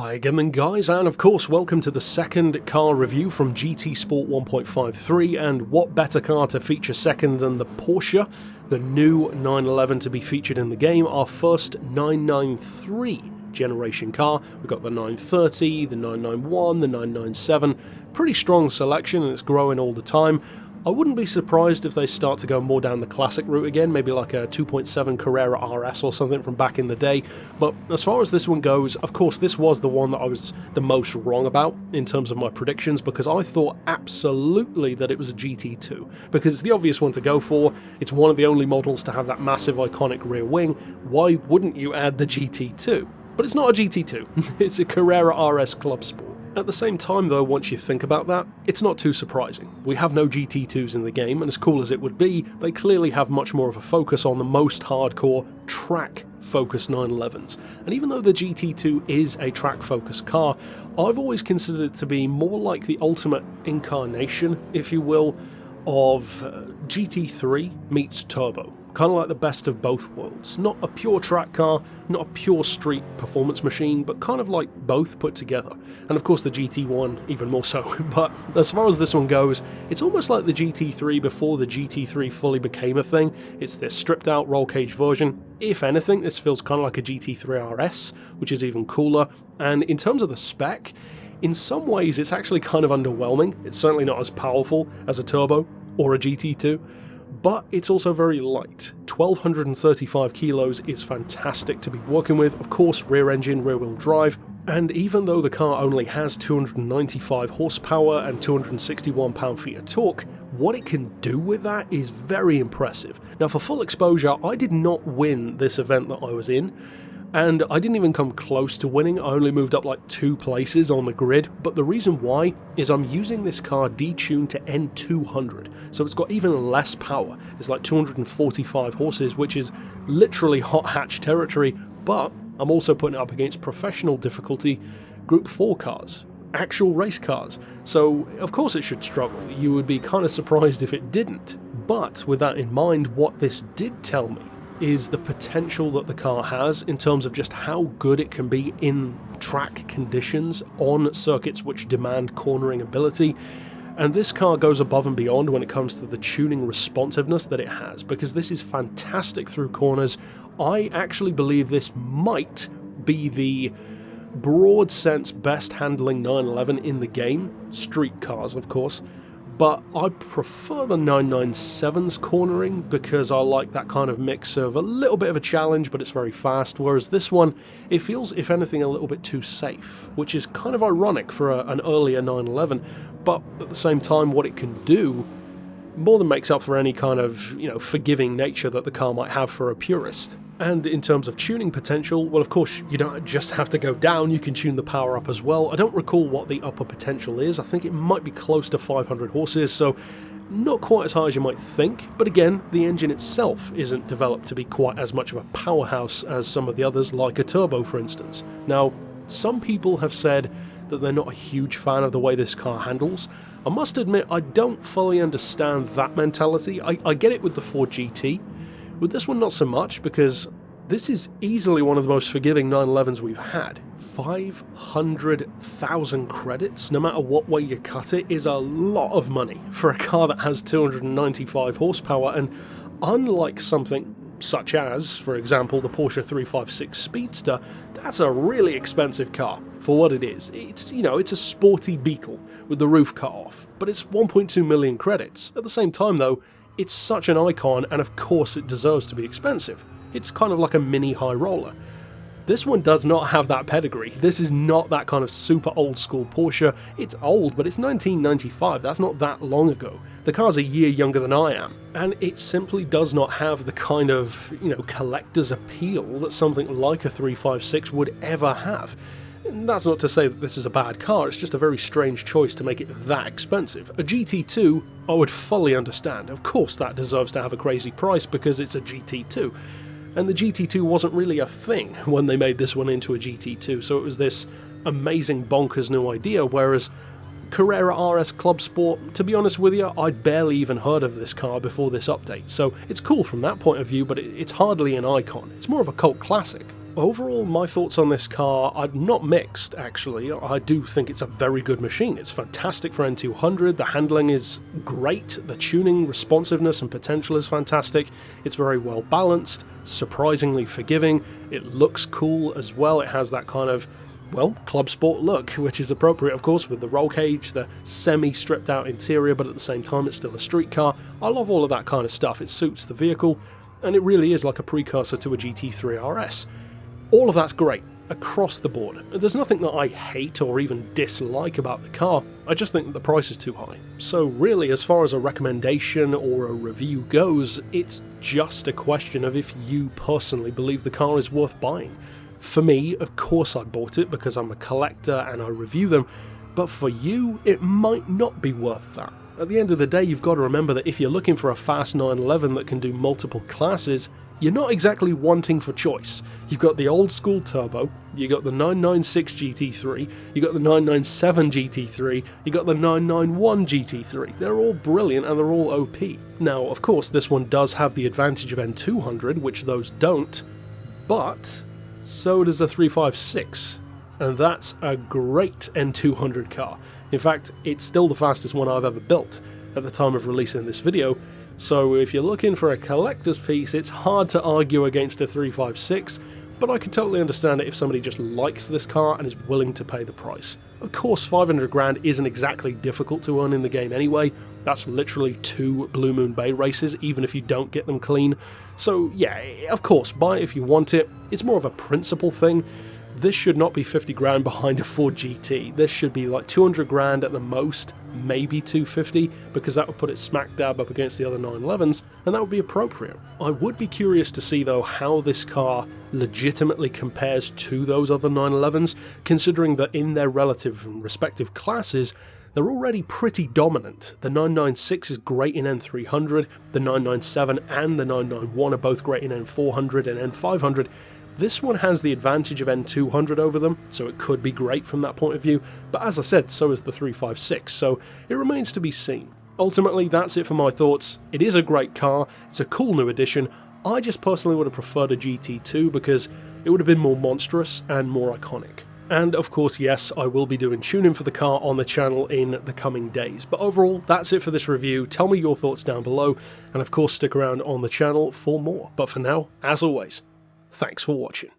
Hi again then guys, and of course welcome to the second car review from GT Sport 1.53, and what better car to feature second than the Porsche, the new 911 to be featured in the game, our first 993 generation car. We've got the 930, the 991, the 997, pretty strong selection and it's growing all the time. I wouldn't be surprised if they start to go more down the classic route again, maybe like a 2.7 Carrera RS or something from back in the day. But as far as this one goes, of course this was the one that I was the most wrong about in terms of my predictions, because I thought absolutely that it was a GT2, because it's the obvious one to go for. It's one of the only models to have that massive iconic rear wing. Why wouldn't you add the GT2? But it's not a GT2, it's a Carrera RS Club Sport. At the same time though, once you think about that, it's not too surprising. We have no GT2s in the game, and as cool as it would be, they clearly have much more of a focus on the most hardcore, track-focused 911s. And even though the GT2 is a track-focused car, I've always considered it to be more like the ultimate incarnation, if you will, of GT3 meets turbo. Kind of like the best of both worlds. Not a pure track car, not a pure street performance machine, but kind of like both put together. And of course the GT1 even more so. But as far as this one goes, it's almost like the GT3 before the GT3 fully became a thing. It's this stripped out roll cage version. If anything, this feels kind of like a GT3 RS, which is even cooler. And in terms of the spec, in some ways it's actually kind of underwhelming. It's certainly not as powerful as a turbo or a GT2. But it's also very light. 1,235 kilos is fantastic to be working with. Of course, rear engine, rear wheel drive. And even though the car only has 295 horsepower and 261 pound-feet of torque, what it can do with that is very impressive. Now, for full exposure, I did not win this event that I was in. And I didn't even come close to winning. I only moved up like 2 places on the grid, but the reason why is I'm using this car detuned to N200, so it's got even less power. It's like 245 horses, which is literally hot hatch territory, but I'm also putting it up against professional difficulty Group 4 cars, actual race cars, so of course it should struggle. You would be kind of surprised if it didn't. But with that in mind, what this did tell me is the potential that the car has in terms of just how good it can be in track conditions on circuits which demand cornering ability. And this car goes above and beyond when it comes to the tuning responsiveness that it has, because this is fantastic through corners. I actually believe this might be the broad sense best handling 911 in the game, street cars of course. But I prefer the 997's cornering because I like that kind of mix of a little bit of a challenge, but it's very fast, whereas this one, it feels, if anything, a little bit too safe, which is kind of ironic for an earlier 911, but at the same time, what it can do more than makes up for any kind of, forgiving nature that the car might have for a purist. And in terms of tuning potential, well, of course, you don't just have to go down, you can tune the power up as well. I don't recall what the upper potential is. I think it might be close to 500 horses, so not quite as high as you might think. But again, the engine itself isn't developed to be quite as much of a powerhouse as some of the others, like a turbo, for instance. Now, some people have said that they're not a huge fan of the way this car handles. I must admit, I don't fully understand that mentality. I get it with the Ford GT. With this one, not so much, because this is easily one of the most forgiving 911s we've had. 500,000 credits, no matter what way you cut it, is a lot of money for a car that has 295 horsepower, and unlike something such as, for example, the Porsche 356 Speedster, that's a really expensive car for what it is. It's, it's a sporty Beetle with the roof cut off, but it's 1.2 million credits. At the same time though, it's such an icon, and of course it deserves to be expensive. It's kind of like a mini high roller. This one does not have that pedigree. This is not that kind of super old school Porsche. It's old, but it's 1995. That's not that long ago. The car's a year younger than I am, and it simply does not have the kind of, collector's appeal that something like a 356 would ever have. And that's not to say that this is a bad car, it's just a very strange choice to make it that expensive. A GT2, I would fully understand. Of course that deserves to have a crazy price because it's a GT2. And the GT2 wasn't really a thing when they made this one into a GT2, so it was this amazing bonkers new idea, whereas Carrera RS Club Sport, to be honest with you, I'd barely even heard of this car before this update, so it's cool from that point of view, but it's hardly an icon. It's more of a cult classic. overall, my thoughts on this car are not mixed, actually. I do think it's a very good machine. It's fantastic for N200, the handling is great, the tuning, responsiveness and potential is fantastic, it's very well balanced, surprisingly forgiving, it looks cool as well, it has that kind of, well, Club Sport look, which is appropriate, of course, with the roll cage, the semi-stripped out interior, but at the same time it's still a street car. I love all of that kind of stuff, it suits the vehicle, and it really is like a precursor to a GT3 RS. All of that's great, across the board. There's nothing that I hate or even dislike about the car, I just think that the price is too high. So really, as far as a recommendation or a review goes, it's just a question of if you personally believe the car is worth buying. For me, of course I bought it because I'm a collector and I review them, but for you, it might not be worth that. At the end of the day, you've got to remember that if you're looking for a fast 911 that can do multiple classes, you're not exactly wanting for choice. You've got the old school turbo, you got the 996 GT3, you got the 997 GT3, you got the 991 GT3. They're all brilliant and they're all OP. Now, of course, this one does have the advantage of N200, which those don't, but so does the 356, and that's a great N200 car. In fact, it's still the fastest one I've ever built at the time of releasing this video, so if you're looking for a collector's piece, it's hard to argue against a 356, but I can totally understand it if somebody just likes this car and is willing to pay the price. Of course, 500 grand isn't exactly difficult to earn in the game anyway. That's literally 2 Blue Moon Bay races, even if you don't get them clean. So yeah, of course, buy it if you want it. It's more of a principle thing. This should not be 50 grand behind a Ford GT. This should be like 200 grand at the most, maybe 250, because that would put it smack dab up against the other 911s, and that would be appropriate. I would be curious to see though how this car legitimately compares to those other 911s, considering that in their relative and respective classes, they're already pretty dominant. The 996 is great in N300, the 997 and the 991 are both great in N400 and N500. This one has the advantage of N200 over them, so it could be great from that point of view, but as I said, so is the 356, so it remains to be seen. Ultimately, that's it for my thoughts. It is a great car, it's a cool new addition. I just personally would have preferred a GT2 because it would have been more monstrous and more iconic. And of course, yes, I will be doing tuning for the car on the channel in the coming days. But overall, that's it for this review. Tell me your thoughts down below, and of course stick around on the channel for more. But for now, as always, thanks for watching.